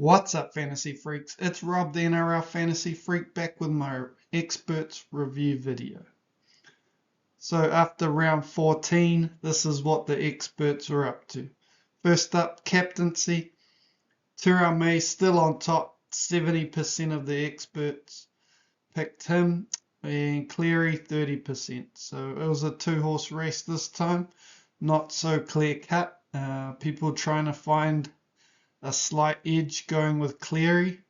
What's up, Fantasy Freaks? It's Rob, the NRL Fantasy Freak, back with my experts review video. So after round 14, this is what the experts are up to. First up, captaincy. Terrell May still on top. 70% of the experts picked him, and Cleary 30%. So it was a two-horse race this time. Not so clear-cut. People trying to find a slight edge going with Cleary,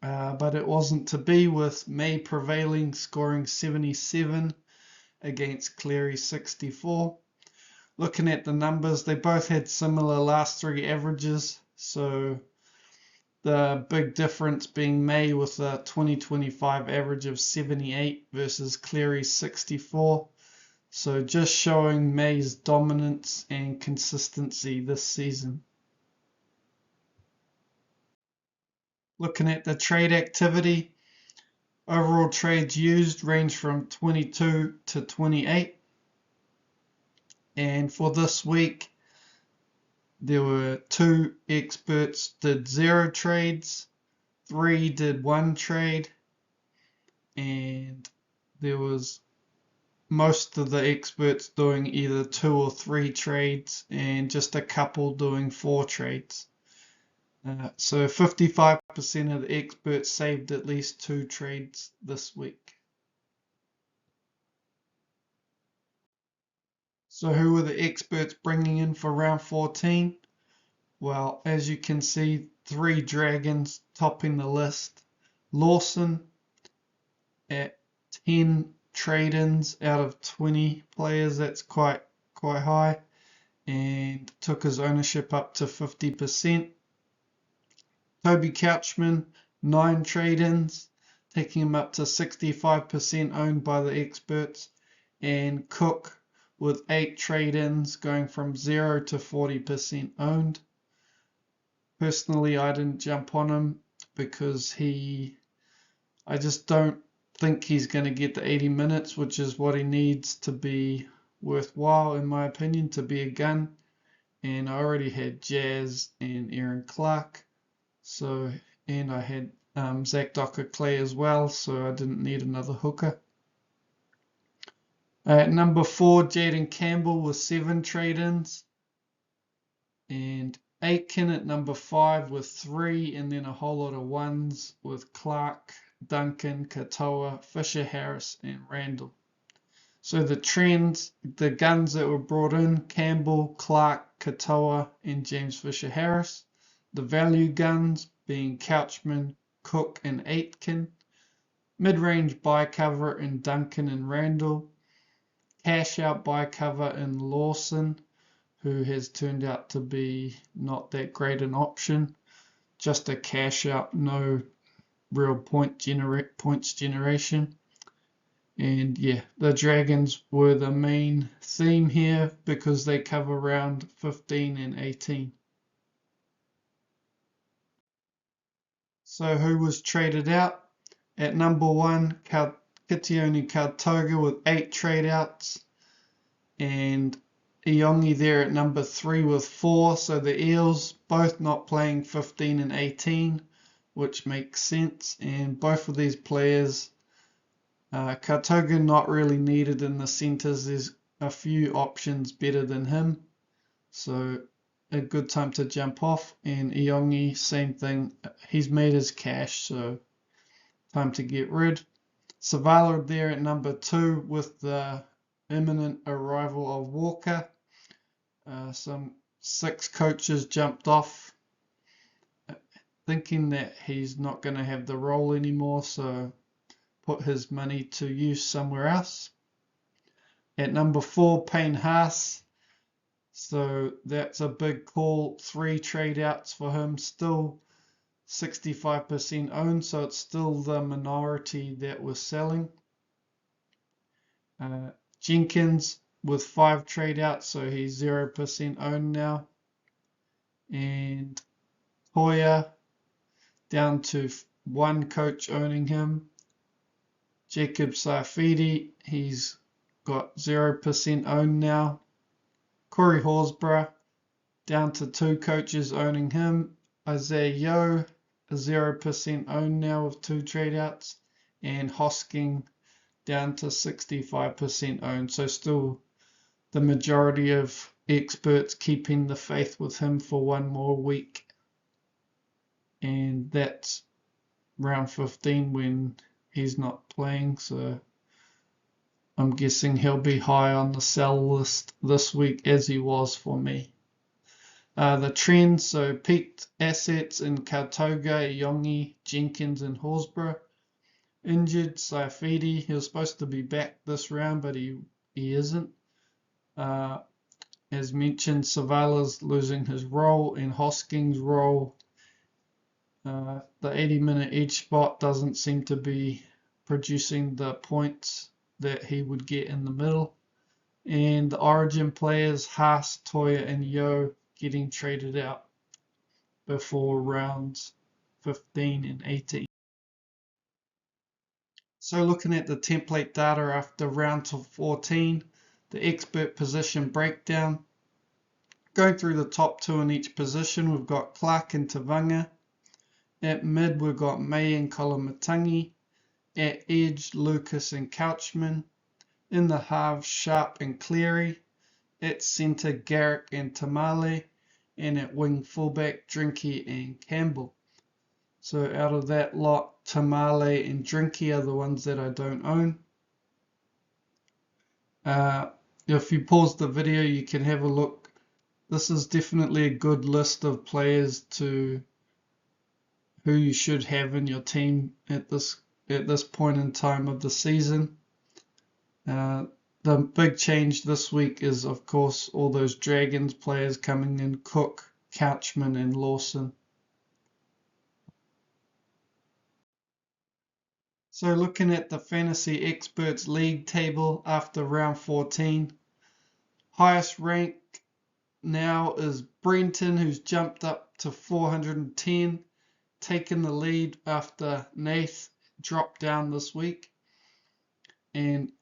but it wasn't to be, with May prevailing, scoring 77 against Cleary 64. Looking at the numbers, they both had similar last three averages, so the big difference being May with a 2025 average of 78 versus Cleary's 64. So just showing May's dominance and consistency this season. Looking at the trade activity, overall trades used range from 22 to 28. And for this week, there were 2 experts did 0 trades, 3 did 1 trade, and there was most of the experts doing either 2 or 3 trades, and just a couple doing 4 trades. So 55% of the experts saved at least 2 trades this week. So who were the experts bringing in for round 14? Well, as you can see, 3 Dragons topping the list. Lawson at 10 trade-ins out of 20 players. That's quite high, and took his ownership up to 50%. Toby Couchman, 9 trade-ins, taking him up to 65% owned by the experts. And Cook with 8 trade-ins, going from 0 to 40% owned. Personally, I didn't jump on him because I just don't think he's going to get the 80 minutes, which is what he needs to be worthwhile, in my opinion, to be a gun. And I already had Jazz and Aaron Clark, and I had Zach Docker-Clay as well, so I didn't need another hooker. At number 4, Jaden Campbell with 7 trade-ins, and Aitken at number 5 with 3, and then a whole lot of 1s with Clark, Duncan, Katoa, Fisher Harris, and Randall. So the trends, the guns that were brought in: Campbell, Clark, Katoa, and James Fisher Harris. The value guns being Couchman, Cook, and Aitken. Mid-range buy cover in Duncan and Randall. Cash out buy cover in Lawson, who has turned out to be not that great an option. Just a cash out, no real points generation. And yeah, the Dragons were the main theme here because they cover round 15 and 18. So who was traded out? At number 1, Kitione Kautoga with 8 trade outs, and Iongi there at number 3 with 4. So the Eels both not playing 15 and 18, which makes sense. And both of these players, Kautoga not really needed in the centres. There's a few options better than him, so a good time to jump off. And Iongi, same thing. He's made his cash, so time to get rid. Savala there at number 2 with the imminent arrival of Walker. Some 6 coaches jumped off, thinking that he's not going to have the role anymore, so put his money to use somewhere else. At number 4, Payne Haas. So that's a big call. 3 trade outs for him. Still 65% owned, so it's still the minority that was selling. Jenkins with 5 trade outs, so he's 0% owned now. And Hoya down to 1 coach owning him. Jacob Saifidi, he's got 0% owned now. Corey Horsburgh down to 2 coaches owning him. Isaiah Yeo, a 0% owned now with 2 trade outs, and Hosking down to 65% owned. So still the majority of experts keeping the faith with him for one more week. And that's round 15 when he's not playing. So I'm guessing he'll be high on the sell list this week as he was for me. The trends, so peaked assets in Kautoga, Yongi, Jenkins, and Horsburgh. Injured, Saifidi, he was supposed to be back this round, but he isn't. As mentioned, Savala's losing his role, and Hosking's role, the 80-minute edge spot doesn't seem to be producing the points that he would get in the middle. And the Origin players, Haas, Toya, and Yo, getting traded out before rounds 15 and 18. So looking at the template data after round 14, the expert position breakdown. Going through the top 2 in each position, we've got Clark and Tavanga. At mid, we've got May and Kolomatangi. At edge, Lucas and Couchman. In the halves, Sharp and Cleary. At centre, Garrick and Tamale. And at wing fullback, Drinky and Campbell. So out of that lot, Tamale and Drinky are the ones that I don't own. If you pause the video, you can have a look. This is definitely a good list of players to who you should have in your team at this point in time of the season. The big change this week is, of course, all those Dragons players coming in: Cook, Couchman, and Lawson. So looking at the Fantasy Experts League table after round 14, highest rank now is Brenton, who's jumped up to 410, taken the lead after Nath dropped down this week. And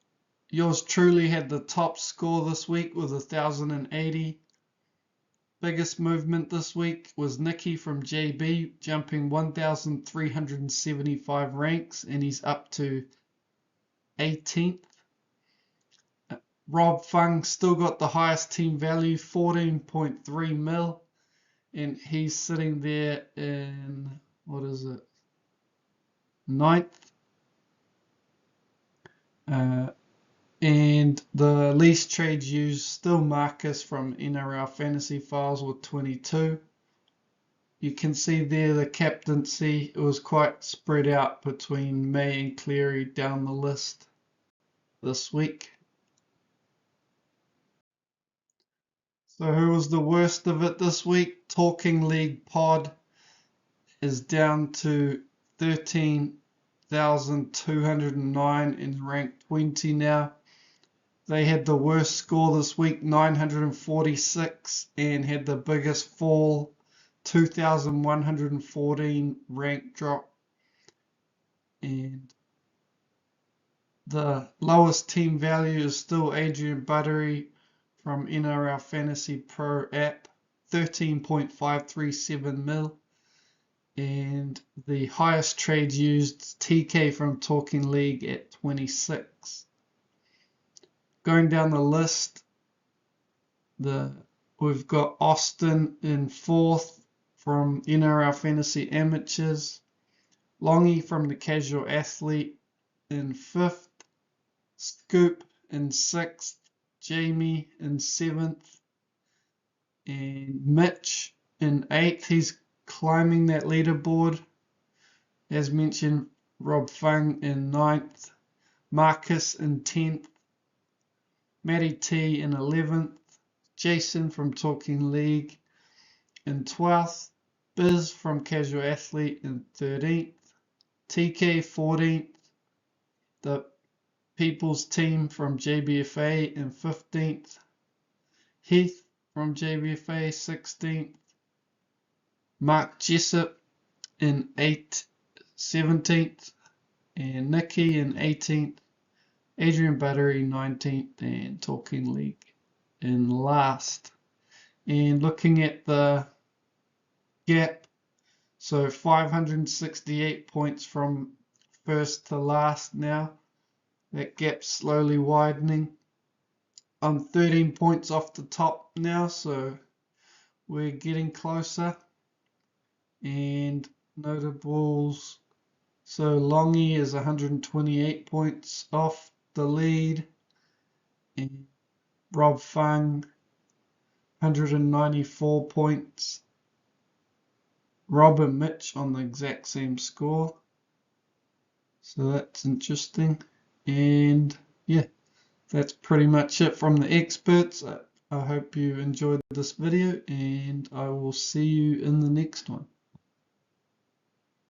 yours truly had the top score this week with 1,080. Biggest movement this week was Nicky from JB, jumping 1,375 ranks, and he's up to 18th. Rob Fung still got the highest team value, 14.3 mil, and he's sitting there in, what is it, 9th. And the least trades used, still Marcus from NRL Fantasy Files with 22. You can see there the captaincy, it was quite spread out between May and Cleary down the list this week. So who was the worst of it this week? Talking League Pod is down to 13,209 in rank 20 now. They had the worst score this week, 946, and had the biggest fall, 2,114 rank drop. And the lowest team value is still Adrian Buttery from NRL Fantasy Pro app, 13.537 mil. And the highest trades used, TK from Talking League at 26. Going down the list, we've got Austin in 4th from NRL Fantasy Amateurs, Longy from the Casual Athlete in 5th, Scoop in 6th, Jamie in 7th, and Mitch in 8th. He's climbing that leaderboard. As mentioned, Rob Fung in 9th, Marcus in 10th, Matty T in 11th, Jason from Talking League in 12th, Biz from Casual Athlete in 13th, TK 14th, the People's Team from JBFA in 15th, Heath from JBFA 16th, Mark Jessup in 17th, and Nicky in 18th, Adrian Buttery 19th, and Talking League in last. And looking at the gap So 568 points from first to last now. That gap's slowly widening. I'm 13 points off the top now, so we're getting closer. And notables. So Longy is 128 points off the lead. And Rob Fung, 194 points. Rob and Mitch on the exact same score. So that's interesting. And yeah, that's pretty much it from the experts. I hope you enjoyed this video, and I will see you in the next one.